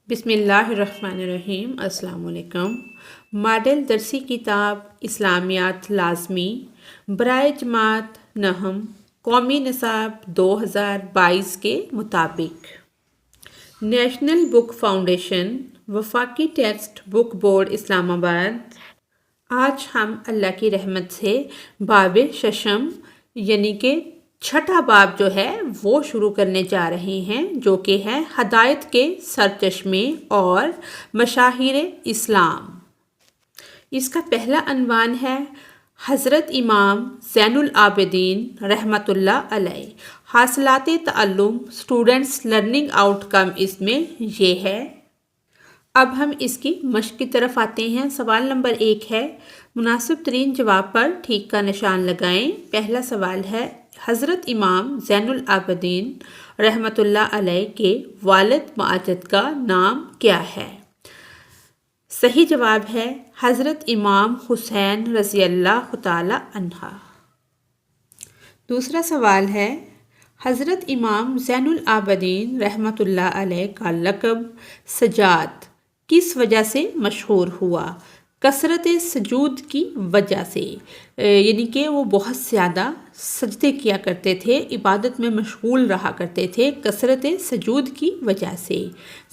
بسم اللہ الرحمن الرحیم۔ السلام علیکم۔ ماڈل درسی کتاب اسلامیات لازمی برائے جماعت نہم قومی نصاب 2022 کے مطابق نیشنل بک فاؤنڈیشن وفاقی ٹیکسٹ بک بورڈ اسلام آباد۔ آج ہم اللہ کی رحمت سے باب ششم یعنی کہ چھٹا باب جو ہے وہ شروع کرنے جا رہے ہیں، جو کہ ہے ہدایت کے سرچشمے اور مشاہیر اسلام۔ اس کا پہلا عنوان ہے حضرت امام زین العابدین رحمۃ اللہ علیہ۔ حاصلات تعلم اسٹوڈنٹس لرننگ آؤٹ کم اس میں یہ ہے۔ اب ہم اس کی مشق کی طرف آتے ہیں۔ سوال نمبر 1 ہے، مناسب ترین جواب پر ٹھیک کا نشان لگائیں۔ پہلا سوال ہے، حضرت امام زین العابدین رحمۃ اللہ علیہ کے والد معجد کا نام کیا ہے؟ صحیح جواب ہے حضرت امام حسین رضی اللہ تعالی عنہ۔ دوسرا سوال ہے، حضرت امام زین العابدین رحمۃ اللہ علیہ کا لقب سجاد کس وجہ سے مشہور ہوا؟ کثرت سجود کی وجہ سے، یعنی کہ وہ بہت زیادہ سجدے کیا کرتے تھے، عبادت میں مشغول رہا کرتے تھے، کثرت سجود کی وجہ سے۔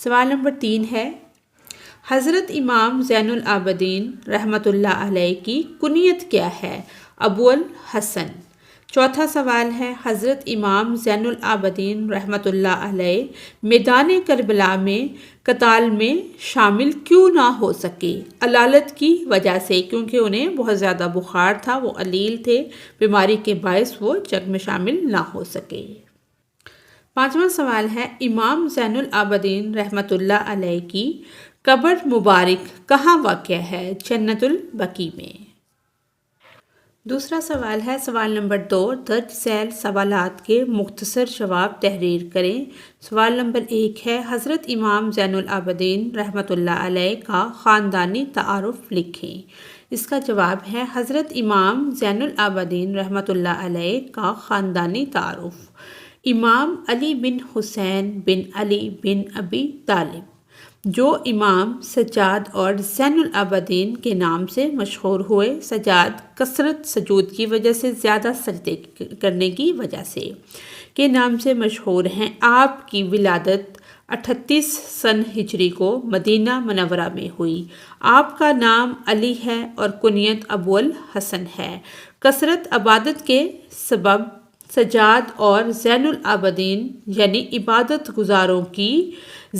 سوال نمبر 3 ہے، حضرت امام زین العابدین رحمۃ اللہ علیہ کی کنیت کیا ہے؟ ابو الحسن۔ چوتھا سوال ہے، حضرت امام زین العابدین رحمۃ اللہ علیہ میدان کربلا میں قتال میں شامل کیوں نہ ہو سکے؟ علالت کی وجہ سے، کیونکہ انہیں بہت زیادہ بخار تھا، وہ علیل تھے، بیماری کے باعث وہ جنگ میں شامل نہ ہو سکے۔ پانچواں سوال ہے، امام زین العابدین رحمۃ اللہ علیہ کی قبر مبارک کہاں واقع ہے؟ جنت البقیع میں۔ دوسرا سوال ہے، سوال نمبر 2، درج ذیل سوالات کے مختصر جواب تحریر کریں۔ سوال نمبر 1 ہے، حضرت امام زین العابدین رحمۃ اللہ علیہ کا خاندانی تعارف لکھیں۔ اس کا جواب ہے، حضرت امام زین العابدین رحمۃ اللہ علیہ کا خاندانی تعارف امام علی بن حسین بن علی بن ابی طالب، جو امام سجاد اور زین العابدین کے نام سے مشہور ہوئے۔ سجاد کثرت سجود کی وجہ سے، زیادہ سجدے کرنے کی وجہ سے کے نام سے مشہور ہیں۔ آپ کی ولادت 38 سن ہجری کو مدینہ منورہ میں ہوئی۔ آپ کا نام علی ہے اور کنیت ابو الحسن ہے۔ کثرت عبادت کے سبب سجاد اور زین العابدین یعنی عبادت گزاروں کی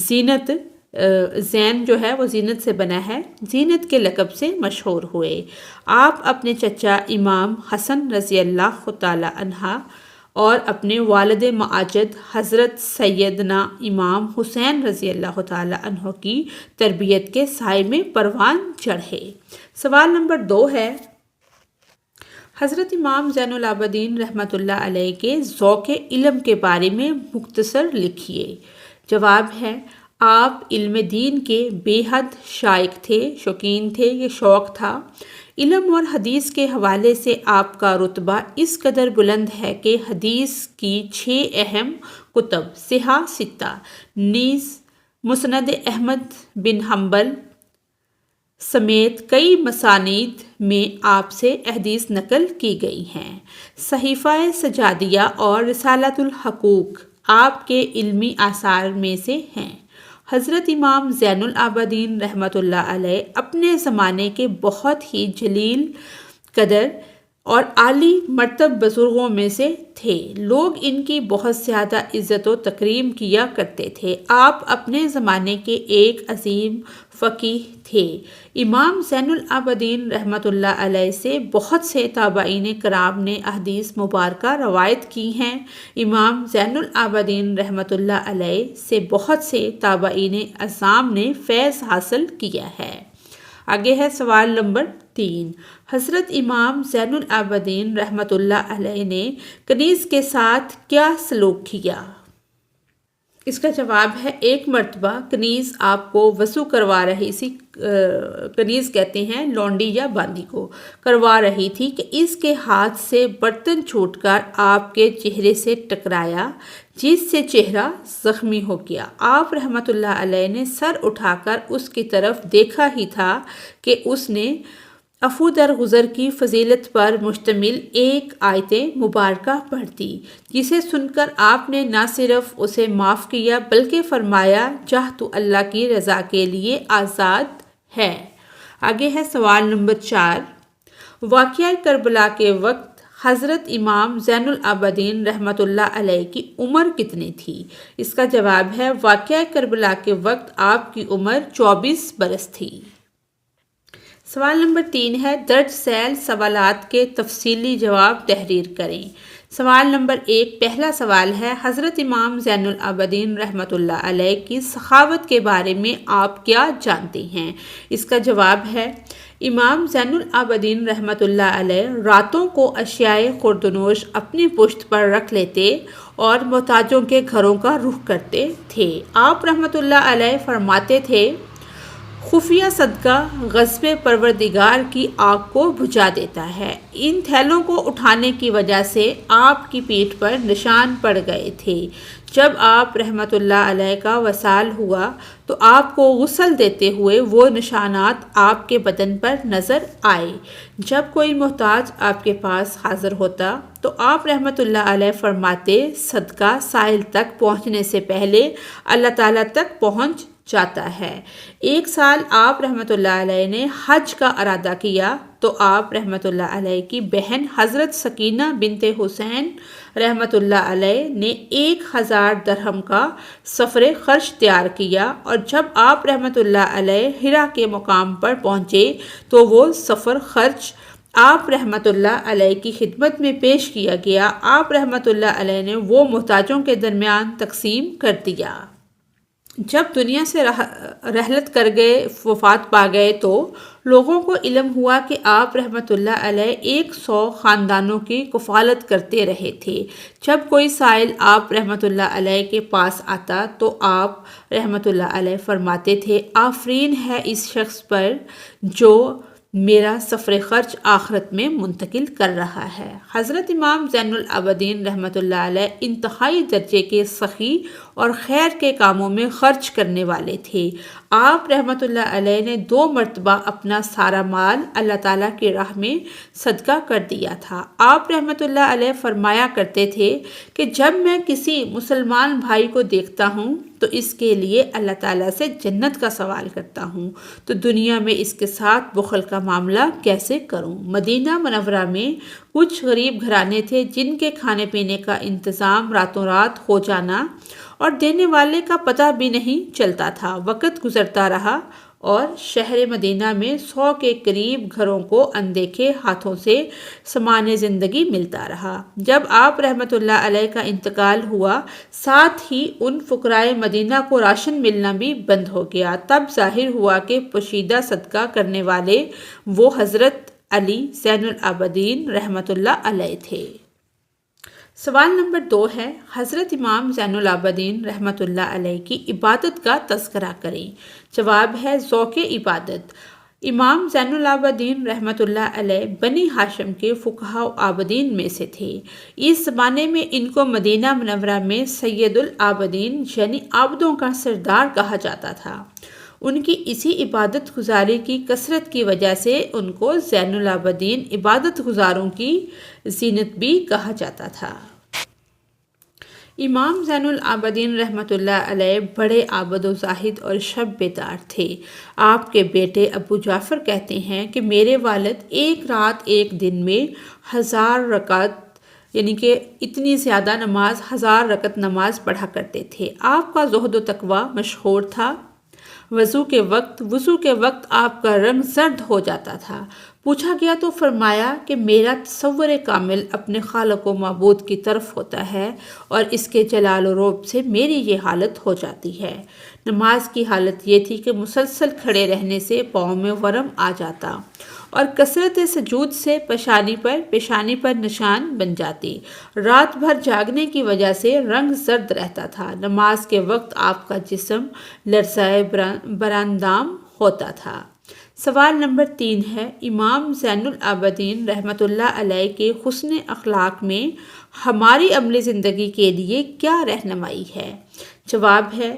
زینت، زین جو ہے وہ زینت سے بنا ہے، زینت کے لقب سے مشہور ہوئے۔ آپ اپنے چچا امام حسن رضی اللہ تعالی عنہ اور اپنے والد معجد حضرت سیدنا امام حسین رضی اللہ تعالی عنہ کی تربیت کے سائے میں پروان چڑھے۔ سوال نمبر 2 ہے، حضرت امام زین العابدین رحمۃ اللہ علیہ کے ذوق علم کے بارے میں مختصر لکھیے۔ جواب ہے، آپ علم دین کے بے حد شائق تھے، شوقین تھے، یہ شوق تھا۔ علم اور حدیث کے حوالے سے آپ کا رتبہ اس قدر بلند ہے کہ حدیث کی 6 اہم کتب صحاح ستہ نیز مسند احمد بن حنبل سمیت کئی مسانید میں آپ سے احادیث نقل کی گئی ہیں۔ صحیفہ سجادیہ اور رسالۃ الحقوق آپ کے علمی آثار میں سے ہیں۔ حضرت امام زین العابدین رحمۃ اللہ علیہ اپنے زمانے کے بہت ہی جلیل قدر اور عالی مرتب بزرگوں میں سے تھے۔ لوگ ان کی بہت زیادہ عزت و تکریم کیا کرتے تھے۔ آپ اپنے زمانے کے ایک عظیم فقیہ تھے۔ امام زین العابدین رحمۃ اللہ علیہ سے بہت سے تابعین کرام نے احادیث مبارکہ روایت کی ہیں۔ امام زین العابدین رحمۃ اللہ علیہ سے بہت سے تابعین اعظام نے فیض حاصل کیا ہے۔ آگے ہے سوال نمبر 3، حضرت امام زین العابدین رحمۃ اللہ علیہ نے کنیز کے ساتھ کیا سلوک کیا؟ اس کا جواب ہے ایک مرتبہ کنیز آپ کو وضو کروا رہی سی، کنیز کہتے ہیں لونڈی یا باندی کو، کروا رہی تھی کہ اس کے ہاتھ سے برتن چھوٹ کر آپ کے چہرے سے ٹکرایا، جس سے چہرہ زخمی ہو گیا۔ آپ رحمۃ اللہ علیہ نے سر اٹھا کر اس کی طرف دیکھا ہی تھا کہ اس نے عفو درگزر کی فضیلت پر مشتمل ایک آیت مبارکہ پڑھ دی، جسے سن کر آپ نے نہ صرف اسے معاف کیا بلکہ فرمایا جاہ تو اللہ کی رضا کے لیے آزاد ہے۔ آگے ہے سوال نمبر 4۔ واقعہ کربلا کے وقت حضرت امام زین العابدین رحمۃ اللہ علیہ کی عمر کتنی تھی؟ اس کا جواب ہے واقعہ کربلا کے وقت آپ کی عمر 24 برس تھی۔ سوال نمبر 3 ہے درج ذیل سوالات کے تفصیلی جواب تحریر کریں۔ سوال نمبر 1، پہلا سوال ہے حضرت امام زین العابدین رحمۃ اللہ علیہ کی سخاوت کے بارے میں آپ کیا جانتے ہیں؟ اس کا جواب ہے امام زین العابدین رحمۃ اللہ علیہ راتوں کو اشیاء خوردنوش اپنی پشت پر رکھ لیتے اور محتاجوں کے گھروں کا رخ کرتے تھے۔ آپ رحمۃ اللہ علیہ فرماتے تھے خفیہ صدقہ غضب پروردگار کی آگ کو بجھا دیتا ہے۔ ان تھیلوں کو اٹھانے کی وجہ سے آپ کی پیٹھ پر نشان پڑ گئے تھے۔ جب آپ رحمۃ اللہ علیہ کا وصال ہوا تو آپ کو غسل دیتے ہوئے وہ نشانات آپ کے بدن پر نظر آئے۔ جب کوئی محتاج آپ کے پاس حاضر ہوتا تو آپ رحمۃ اللہ علیہ فرماتے صدقہ سائل تک پہنچنے سے پہلے اللہ تعالیٰ تک پہنچ جاتا ہے۔ ایک سال آپ رحمۃ اللہ علیہ نے حج کا ارادہ کیا تو آپ رحمۃ اللہ علیہ کی بہن حضرت سکینہ بنت حسین رحمۃ اللہ علیہ نے 1000 درہم کا سفر خرچ تیار کیا، اور جب آپ رحمۃ اللہ علیہ ہرا کے مقام پر پہنچے تو وہ سفر خرچ آپ رحمۃ اللہ علیہ کی خدمت میں پیش کیا گیا۔ آپ رحمۃ اللہ علیہ نے وہ محتاجوں کے درمیان تقسیم کر دیا۔ جب دنیا سے رحلت کر گئے، وفات پا گئے، تو لوگوں کو علم ہوا کہ آپ رحمۃ اللہ علیہ 100 خاندانوں کی کفالت کرتے رہے تھے۔ جب کوئی سائل آپ رحمۃ اللہ علیہ کے پاس آتا تو آپ رحمۃ اللہ علیہ فرماتے تھے آفرین ہے اس شخص پر جو میرا سفر خرچ آخرت میں منتقل کر رہا ہے۔ حضرت امام زین العابدین رحمۃ اللہ علیہ انتہائی درجے کے سخی اور خیر کے کاموں میں خرچ کرنے والے تھے۔ آپ رحمۃ اللہ علیہ نے 2 مرتبہ اپنا سارا مال اللہ تعالیٰ کی راہ میں صدقہ کر دیا تھا۔ آپ رحمۃ اللہ علیہ فرمایا کرتے تھے کہ جب میں کسی مسلمان بھائی کو دیکھتا ہوں تو اس کے لیے اللہ تعالیٰ سے جنت کا سوال کرتا ہوں تو دنیا میں اس کے ساتھ بخل کا معاملہ کیسے کروں؟ مدینہ منورہ میں کچھ غریب گھرانے تھے جن کے کھانے پینے کا انتظام راتوں رات ہو جانا اور دینے والے کا پتہ بھی نہیں چلتا تھا۔ وقت گزرتا رہا اور شہر مدینہ میں 100 کے قریب گھروں کو اندیکھے ہاتھوں سے سامان زندگی ملتا رہا۔ جب آپ رحمۃ اللہ علیہ کا انتقال ہوا، ساتھ ہی ان فقرائے مدینہ کو راشن ملنا بھی بند ہو گیا۔ تب ظاہر ہوا کہ پوشیدہ صدقہ کرنے والے وہ حضرت علی زین العابدین رحمۃ اللہ علیہ تھے۔ سوال نمبر 2 ہے حضرت امام زین العابدین رحمۃ اللہ علیہ کی عبادت کا تذکرہ کریں۔ جواب ہے ذوق عبادت۔ امام زین العابدین رحمۃ اللہ علیہ بنی ہاشم کے فقہاء و عابدین میں سے تھے۔ اس زمانے میں ان کو مدینہ منورہ میں سید العابدین یعنی عابدوں کا سردار کہا جاتا تھا۔ ان کی اسی عبادت گزاری کی کثرت کی وجہ سے ان کو زین العابدین عبادت گزاروں کی زینت بھی کہا جاتا تھا۔ امام زین العابدین رحمۃ اللہ علیہ بڑے عابد و زاہد اور شب بیدار تھے۔ آپ کے بیٹے ابو جعفر کہتے ہیں کہ میرے والد ایک رات ایک دن میں 1000 رکعت یعنی کہ اتنی زیادہ نماز 1000 رکعت نماز پڑھا کرتے تھے۔ آپ کا زہد و تقوی مشہور تھا۔ وضو کے وقت آپ کا رنگ زرد ہو جاتا تھا۔ پوچھا گیا تو فرمایا کہ میرا تصور کامل اپنے خالق و معبود کی طرف ہوتا ہے اور اس کے جلال و روب سے میری یہ حالت ہو جاتی ہے۔ نماز کی حالت یہ تھی کہ مسلسل کھڑے رہنے سے پاؤں میں ورم آ جاتا اور کثرت سجود سے پیشانی پر نشان بن جاتی۔ رات بھر جاگنے کی وجہ سے رنگ زرد رہتا تھا۔ نماز کے وقت آپ کا جسم لرزائے براندام ہوتا تھا۔ سوال نمبر 3 ہے، امام زین العابدین رحمۃ اللہ علیہ کے حسن اخلاق میں ہماری عملی زندگی کے لیے کیا رہنمائی ہے؟ جواب ہے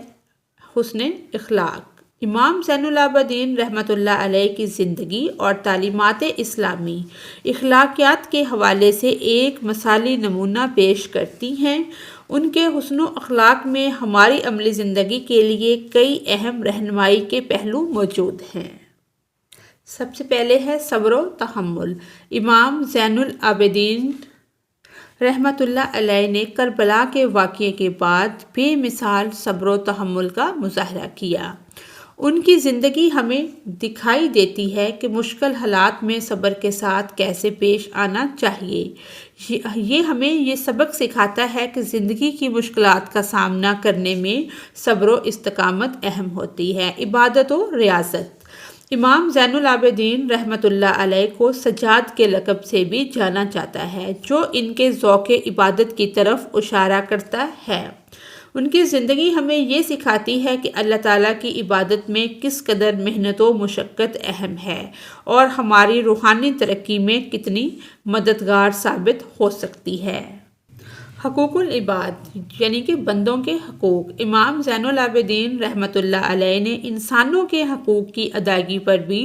حسن اخلاق۔ امام زین العابدین رحمۃ اللہ علیہ کی زندگی اور تعلیمات اسلامی اخلاقیات کے حوالے سے ایک مثالی نمونہ پیش کرتی ہیں۔ ان کے حسن و اخلاق میں ہماری عملی زندگی کے لیے کئی اہم رہنمائی کے پہلو موجود ہیں۔ سب سے پہلے ہے صبر و تحمل۔ امام زین العابدین رحمۃ اللہ علیہ نے کربلا کے واقعے کے بعد بے مثال صبر و تحمل کا مظاہرہ کیا۔ ان کی زندگی ہمیں دکھائی دیتی ہے کہ مشکل حالات میں صبر کے ساتھ کیسے پیش آنا چاہیے۔ یہ ہمیں یہ سبق سکھاتا ہے کہ زندگی کی مشکلات کا سامنا کرنے میں صبر و استقامت اہم ہوتی ہے۔ عبادت و ریاضت۔ امام زین العابدین رحمۃ اللہ علیہ کو سجاد کے لقب سے بھی جانا جاتا ہے، جو ان کے ذوق عبادت کی طرف اشارہ کرتا ہے۔ ان کی زندگی ہمیں یہ سکھاتی ہے کہ اللہ تعالیٰ کی عبادت میں کس قدر محنت و مشقت اہم ہے اور ہماری روحانی ترقی میں کتنی مددگار ثابت ہو سکتی ہے۔ حقوق العباد یعنی کہ بندوں کے حقوق۔ امام زین العابدین رحمۃ اللہ علیہ نے انسانوں کے حقوق کی ادائیگی پر بھی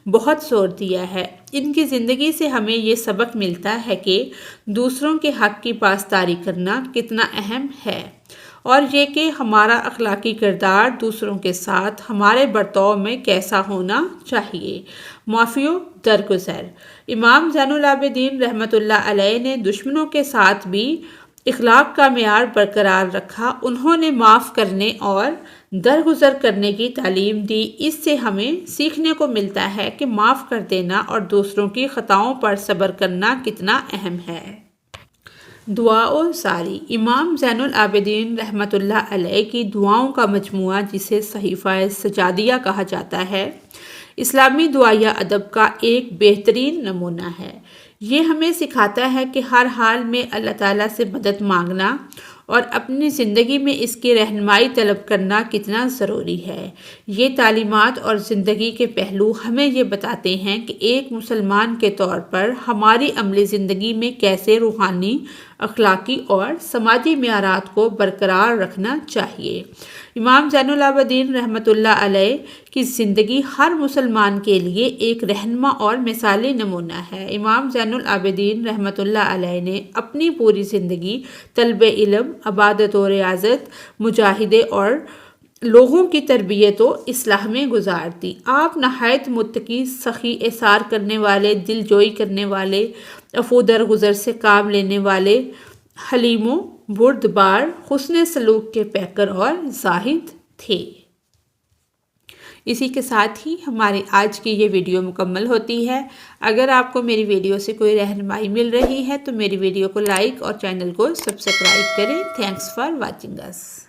بہت زور دیا ہے۔ ان کی زندگی سے ہمیں یہ سبق ملتا ہے کہ دوسروں کے حق کی پاسداری کرنا کتنا اہم ہے، اور یہ کہ ہمارا اخلاقی کردار دوسروں کے ساتھ ہمارے برتاؤ میں کیسا ہونا چاہیے۔ معافی و درگزر۔ امام زین العابدین رحمۃ اللہ علیہ نے دشمنوں کے ساتھ بھی اخلاق کا معیار برقرار رکھا۔ انہوں نے معاف کرنے اور درگزر کرنے کی تعلیم دی۔ اس سے ہمیں سیکھنے کو ملتا ہے کہ معاف کر دینا اور دوسروں کی خطاؤں پر صبر کرنا کتنا اہم ہے۔ دعا و زاری۔ امام زین العابدین رحمۃ اللہ علیہ کی دعاؤں کا مجموعہ، جسے صحیفہ سجادیہ کہا جاتا ہے، اسلامی دعائیہ ادب کا ایک بہترین نمونہ ہے۔ یہ ہمیں سکھاتا ہے کہ ہر حال میں اللہ تعالیٰ سے مدد مانگنا اور اپنی زندگی میں اس کی رہنمائی طلب کرنا کتنا ضروری ہے۔ یہ تعلیمات اور زندگی کے پہلو ہمیں یہ بتاتے ہیں کہ ایک مسلمان کے طور پر ہماری عملی زندگی میں کیسے روحانی، اخلاقی اور سماجی معیارات کو برقرار رکھنا چاہیے۔ امام زین العابدین رحمۃ اللہ علیہ کی زندگی ہر مسلمان کے لیے ایک رہنما اور مثالی نمونہ ہے۔ امام زین العابدین رحمۃ اللہ علیہ نے اپنی پوری زندگی طلب علم، عبادت و ریاضت، مجاہدے اور لوگوں کی تربیت و اصلاح میں گزار دی۔ آپ نہایت متقی، سخی، ایثار کرنے والے، دل جوئی کرنے والے، عفو درگزر سے کام لینے والے، حلیم و بردبار، حسن سلوک کے پیکر اور زاہد تھے۔ اسی کے ساتھ ہی ہماری آج کی یہ ویڈیو مکمل ہوتی ہے۔ اگر آپ کو میری ویڈیو سے کوئی رہنمائی مل رہی ہے تو میری ویڈیو کو لائک اور چینل کو سبسکرائب کریں۔ Thanks for watching us.